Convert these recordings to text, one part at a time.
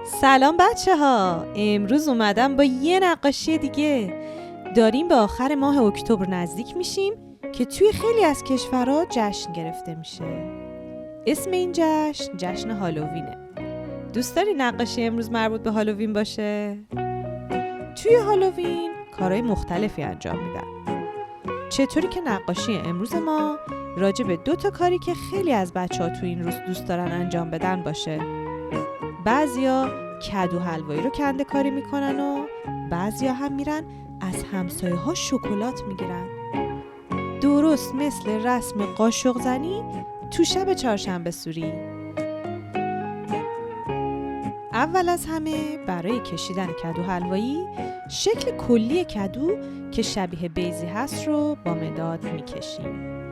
سلام بچه ها، امروز اومدم با یه نقاشی دیگه. داریم به آخر ماه اکتبر نزدیک میشیم که توی خیلی از کشورها جشن گرفته میشه. اسم این جشن هالووینه. دوست داری نقاشی امروز مربوط به هالووین باشه؟ توی هالووین کارهای مختلفی انجام میدن. چطوری که نقاشی امروز ما راجع به 2 کاری که خیلی از بچه‌ها توی این روز دوست دارن انجام بدن باشه. بعضیا کدو حلوایی رو کنده کاری میکنن و بعضیا هم میرن از همسایه ها شکلات میگیرن. درست مثل رسم قاشق زنی تو شب چهارشنبه سوری. اول از همه برای کشیدن کدو حلوایی شکل کلی کدو که شبیه بیضی هست رو با مداد میکشیم.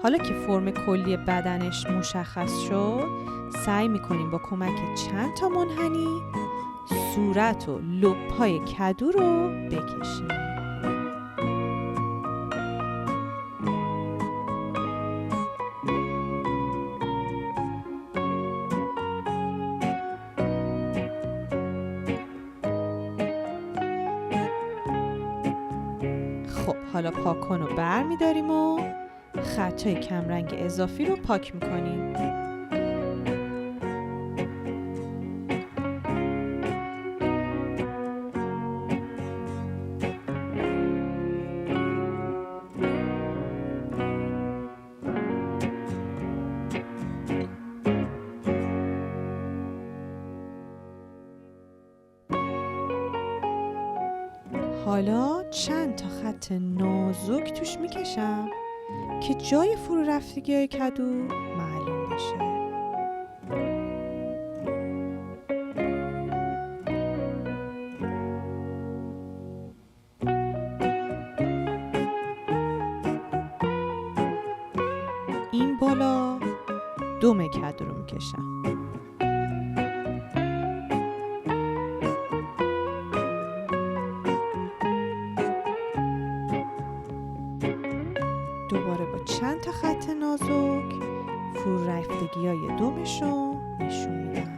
حالا که فرم کلی بدنش مشخص شد، سعی میکنیم با کمک چند تا منحنی صورت و لپای کدو رو بکشیم. خب حالا پاکن رو بر میداریم و خطای کمرنگ اضافی رو پاک میکنیم. حالا چند تا خط نازک توش میکشم که جای فرو رفتگی های کدو معلوم بشه. این بالا دم کدو رو میکشم. دوباره با چند تا خط نازک فرو رفتگی های دمش رو نشون میدم.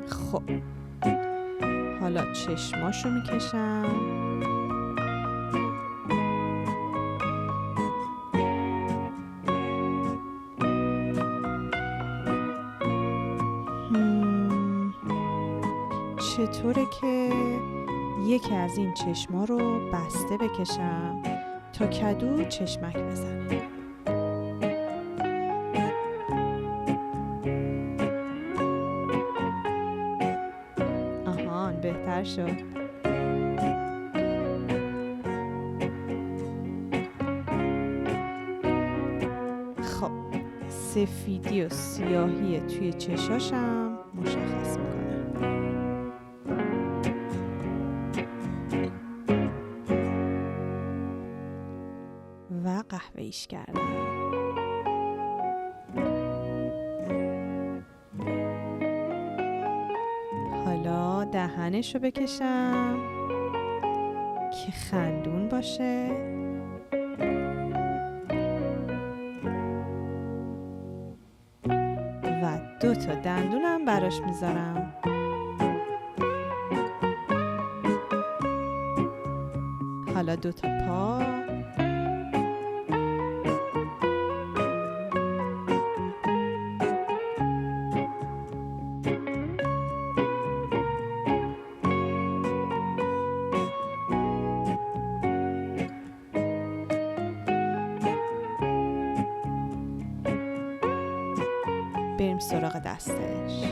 خب حالا چشماشو میکشم. چطوره که یکی از این چشما رو بسته بکشم تا کدو چشمک بزنه. آهان بهتر شد. خب سفیدی و سیاهی توی چشاشم مشخص میکنم. و قهوه‌ایش کردم. حالا دهنشو بکشم که خندون باشه. و 2 دندونم براش میذارم. حالا 2 پا. بریم سراغ دستش.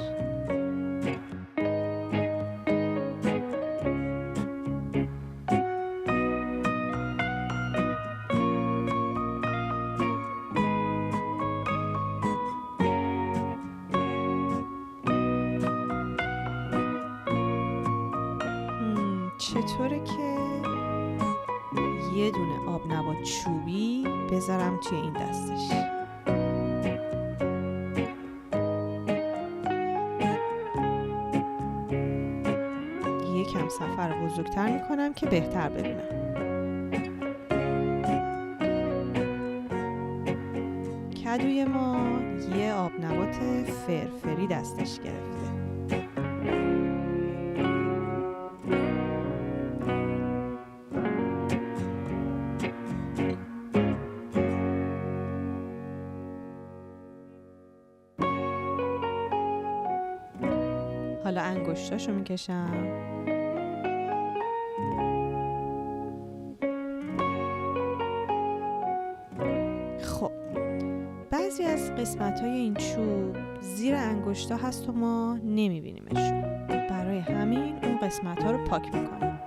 چطوره که یه دونه آب نبات چوبی بذارم توی این دستش. یکم کم سفر رو بزرگتر میکنم که بهتر ببینم. کدوی ما یه آبنبات فرفری دستش گرفته. حالا انگشتاشو میکشم. خب بعضی از قسمت‌های این چوب زیر انگشتا هست و ما نمیبینیمشون. برای همین اون قسمت‌ها رو پاک میکنم.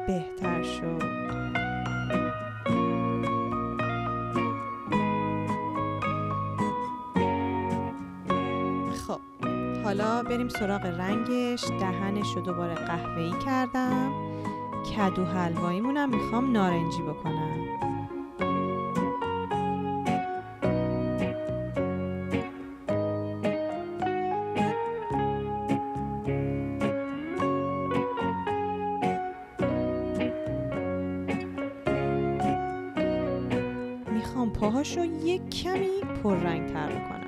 بهتر شد. خب حالا بریم سراغ رنگش. دهنش رو دوباره قهوه‌ای کردم. کدو حلواییمونم میخوام نارنجی بکنم. میخوام پاهاشو یک کمی پررنگ تر بکنم.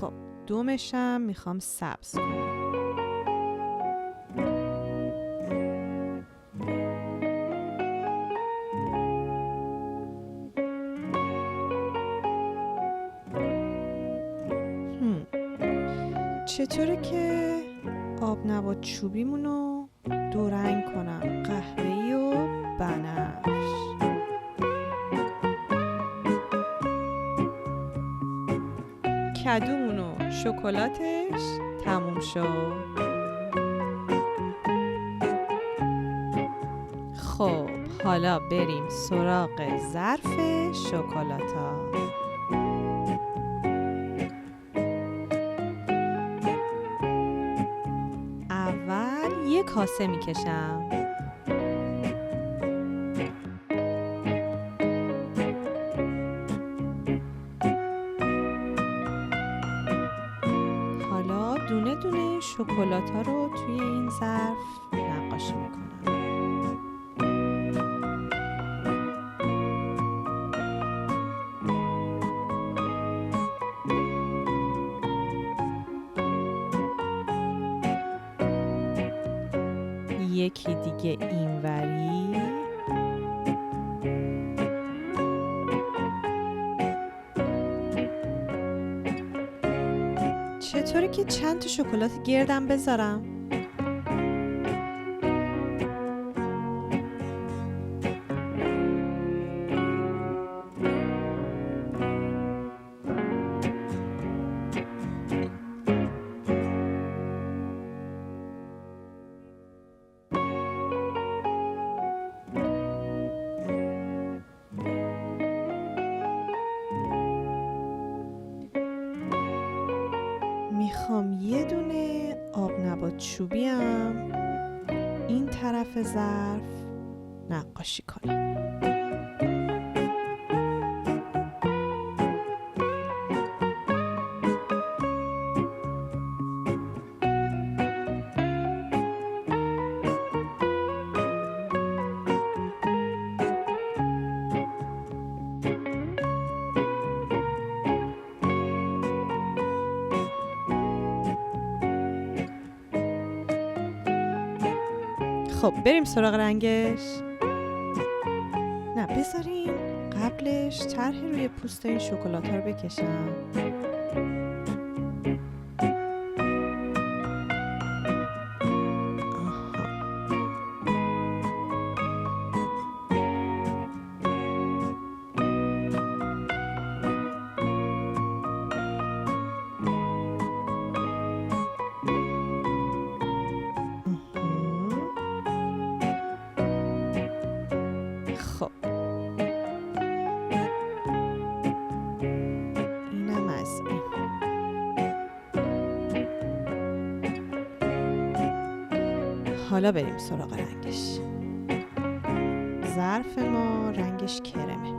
خب دومشم میخوام سبز کنم. چطوره که آبنبات چوبیمونو دو رنگ کنم، قهوه‌ای و بنفش. کدومونو شکلاتش تموم شد. خب حالا بریم سراغ ظرف شکلاتا. یه کاسه میکشم. حالا دونه دونه شکلاتا رو توی این ظرف نقاشی میکنم. یکی دیگه اینوری. چطوره که چند تا شکلات گردم بذارم؟ میخوام یه دونه آبنبات چوبیم این طرف ظرف نقاشی کنم. خب بریم سراغ رنگش. نه بذارین قبلش طرح روی پوست این شکلات ها رو بکشم. حالا بریم سراغ رنگش. ظرف ما رنگش کرمه.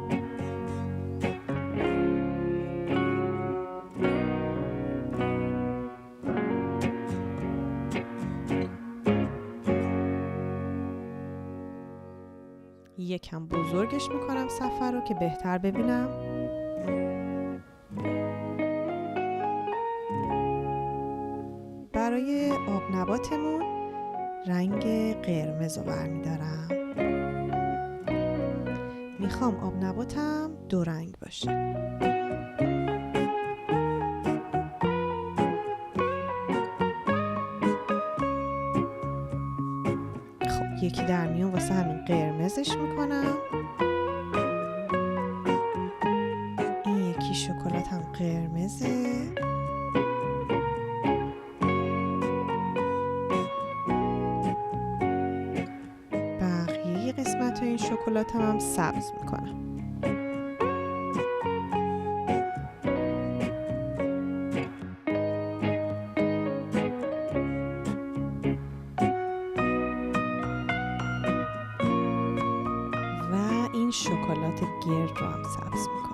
یکم بزرگش میکنم صفحه رو که بهتر ببینم. برای آب نباتمون رنگ قرمز رو برمیدارم. میخوام آب نباتم 2 رنگ باشه. خب یکی در میون واسه همین قرمزش میکنم. این یکی شکلاتم قرمزه. بقیه قسمت این شکلاتم هم سبز میکنم. و این شکلات گرد رو هم سبز میکنم.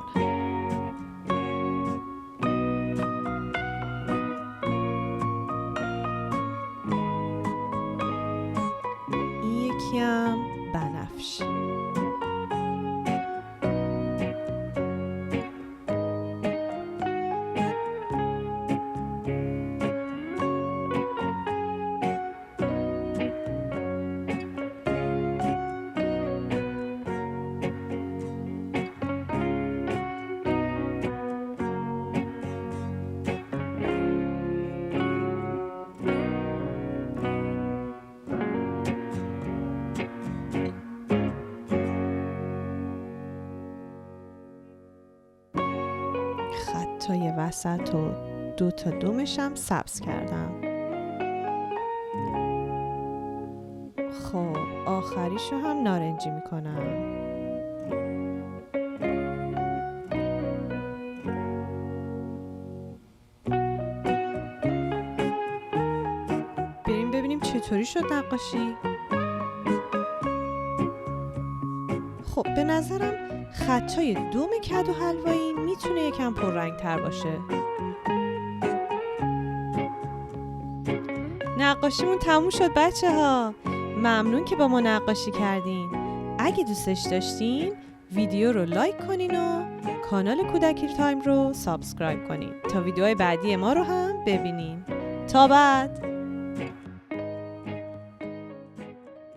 این یکی هم بنفش. خطای وسط و 2 تا دومش هم سبز کردم. خب آخریشو هم نارنجی میکنم. بریم ببینیم چطوری شد نقاشی. خب به نظرم خطای دوم کدو حلوایی میتونه یکم پررنگ تر باشه. نقاشیمون تموم شد بچه ها. ممنون که با ما نقاشی کردین. اگه دوستش داشتین ویدیو رو لایک کنین و کانال کودکی تایم رو سابسکرایب کنین تا ویدیوهای بعدی ما رو هم ببینین. تا بعد.